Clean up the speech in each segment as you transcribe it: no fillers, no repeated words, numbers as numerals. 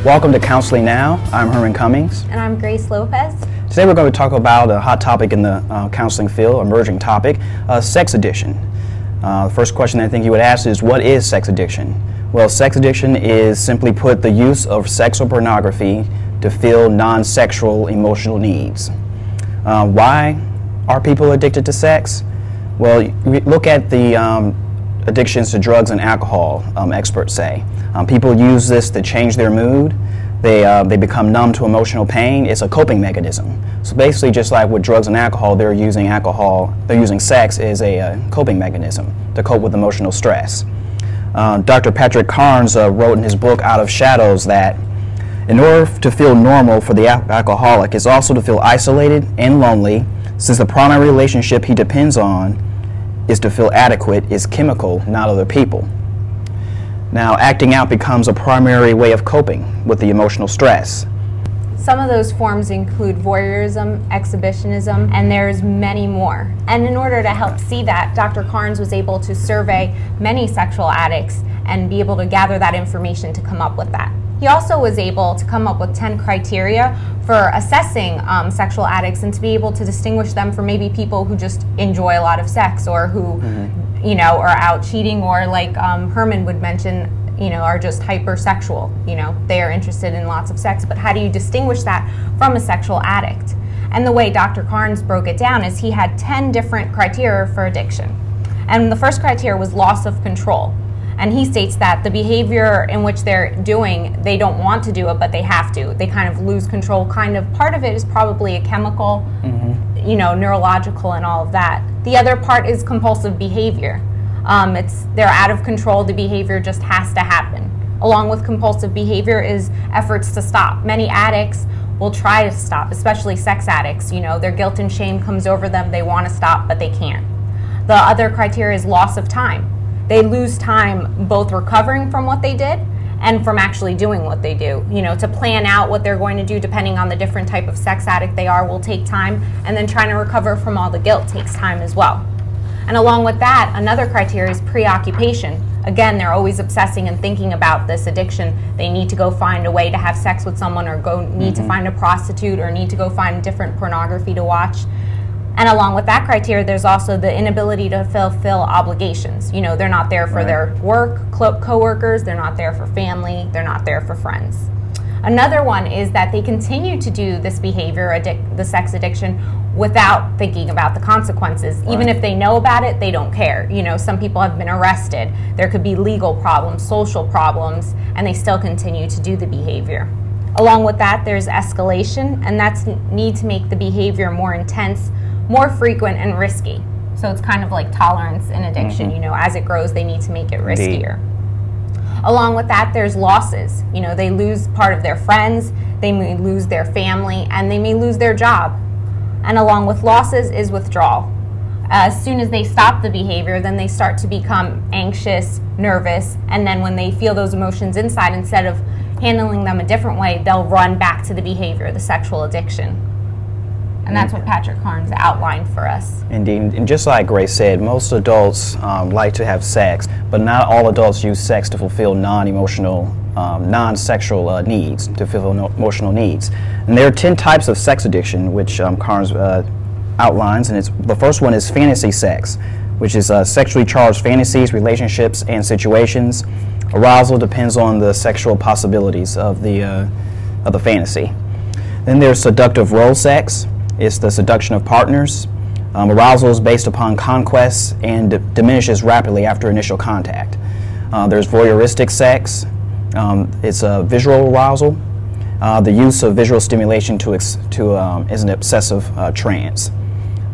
Welcome to Counseling Now. I'm Herman Cummings. And I'm Grace Lopez. Today we're going to talk about a hot topic in the counseling field, emerging topic, sex addiction. The first question I think you would ask is, what is sex addiction? Well, sex addiction is, simply put, the use of sex or pornography to fill non-sexual emotional needs. Why are people addicted to sex? Well, we look at the addictions to drugs and alcohol, experts say. People use this to change their mood. They become numb to emotional pain. It's a coping mechanism. So basically, just like with drugs and alcohol, they're using sex as a coping mechanism to cope with emotional stress. Dr. Patrick Carnes wrote in his book Out of Shadows that in order to feel normal for the alcoholic is also to feel isolated and lonely, since the primary relationship he depends on is to feel adequate is chemical, not other people. Now, acting out becomes a primary way of coping with the emotional stress. Some of those forms include voyeurism, exhibitionism, and there's many more. And in order to help see that, Dr. Carnes was able to survey many sexual addicts and be able to gather that information to come up with that. He also was able to come up with 10 criteria for assessing sexual addicts and to be able to distinguish them from maybe people who just enjoy a lot of sex or who are out cheating, or like Herman would mention, are just hypersexual. They are interested in lots of sex, but how do you distinguish that from a sexual addict? And the way Dr. Carnes broke it down is he had 10 different criteria for addiction. And the first criteria was loss of control. And he states that the behavior in which they're doing, they don't want to do it, but they have to. They kind of lose control. Part of it is probably a chemical, neurological and all of that. The other part is compulsive behavior. They're out of control. The behavior just has to happen. Along with compulsive behavior is efforts to stop. Many addicts will try to stop, especially sex addicts. Their guilt and shame comes over them. They want to stop, but they can't. The other criteria is loss of time. They lose time both recovering from what they did and from actually doing what they do. To plan out what they're going to do depending on the different type of sex addict they are will take time, and then trying to recover from all the guilt takes time as well. And along with that, another criteria is preoccupation. Again, they're always obsessing and thinking about this addiction. They need to go find a way to have sex with someone, or need to find a prostitute, or need to go find different pornography to watch. And along with that criteria, there's also the inability to fulfill obligations. They're not there for their work, co-workers, they're not there for family, they're not there for friends. Another one is that they continue to do this behavior, the sex addiction, without thinking about the consequences. Right. Even if they know about it, they don't care. Some people have been arrested. There could be legal problems, social problems, and they still continue to do the behavior. Along with that, there's escalation, and that's need to make the behavior more intense, more frequent, and risky. So it's kind of like tolerance in addiction. As it grows, they need to make it riskier. Along with that, there's losses. They lose part of their friends, they may lose their family, and they may lose their job. And along with losses is withdrawal. As soon as they stop the behavior, then they start to become anxious, nervous, and then when they feel those emotions inside, instead of handling them a different way, they'll run back to the behavior, the sexual addiction. And that's what Patrick Carnes outlined for us. Indeed. And just like Grace said, most adults like to have sex, but not all adults use sex to fulfill non-emotional, non-sexual needs, to fulfill emotional needs. And there are 10 types of sex addiction, which Carnes outlines. And the first one is fantasy sex, which is sexually charged fantasies, relationships, and situations. Arousal depends on the sexual possibilities of the fantasy. Then there's seductive role sex. It's the seduction of partners. Arousal is based upon conquest and diminishes rapidly after initial contact. There's voyeuristic sex. It's a visual arousal. The use of visual stimulation is an obsessive trance.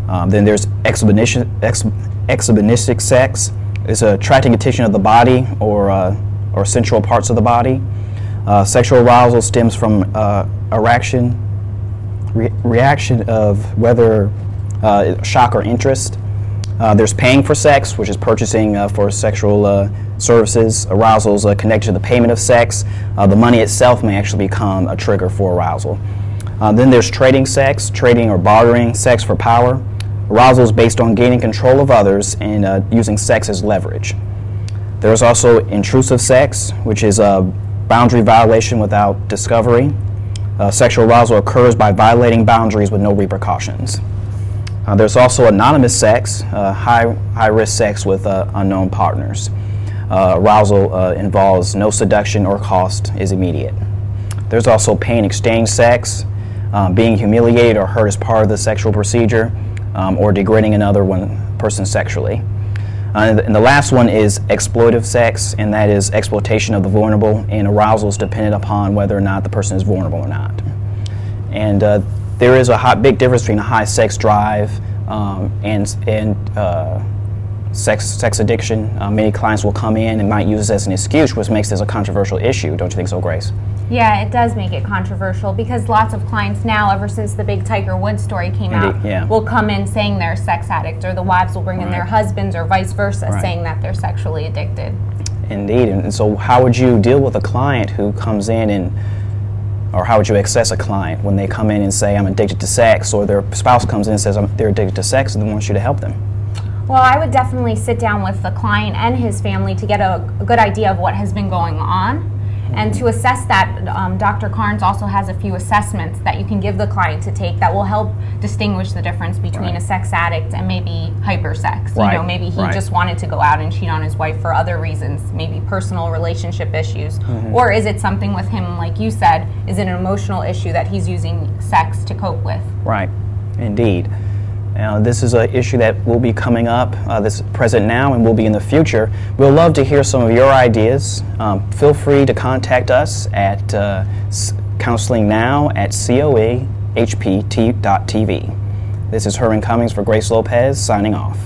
Then there's exhibitionistic sex. It's attracting attention of the body or sensual parts of the body. Sexual arousal stems from reaction of whether shock or interest. There's paying for sex, which is purchasing for sexual services. Arousal is connected to the payment of sex. The money itself may actually become a trigger for arousal. Then there's trading sex, trading or bartering sex for power. Arousal is based on gaining control of others and using sex as leverage. There's also intrusive sex, which is boundary violation without discovery. Sexual arousal occurs by violating boundaries with no repercussions. There's also anonymous sex, high-risk sex with unknown partners. Arousal involves no seduction or cost, is immediate. There's also pain exchange sex, being humiliated or hurt as part of the sexual procedure, or degrading another person sexually. And the last one is exploitive sex, and that is exploitation of the vulnerable, and arousal is dependent upon whether or not the person is vulnerable or not. And there is a big difference between a high sex drive and sex addiction. Many clients will come in and might use this as an excuse, which makes this a controversial issue. Don't you think so, Grace? Yeah, it does make it controversial because lots of clients now, ever since the big Tiger Woods story came out, yeah, will come in saying they're a sex addict, or the wives will bring in their husbands, or vice versa, Right. saying that they're sexually addicted. Indeed. And so how would you deal with a client who comes in or how would you assess a client when they come in and say, I'm addicted to sex, or their spouse comes in and says they're addicted to sex and they want you to help them? Well, I would definitely sit down with the client and his family to get a good idea of what has been going on. And to assess that, Dr. Carnes also has a few assessments that you can give the client to take that will help distinguish the difference between a sex addict and maybe hypersex. You know, maybe he just wanted to go out and cheat on his wife for other reasons, maybe personal relationship issues. Or is it something with him, like you said, is it an emotional issue that he's using sex to cope with? Right, indeed. This is an issue that will be coming up, this present now and will be in the future. We'll love to hear some of your ideas. Feel free to contact us at counselingnow@coehpt.tv. This is Herman Cummings for Grace Lopez, signing off.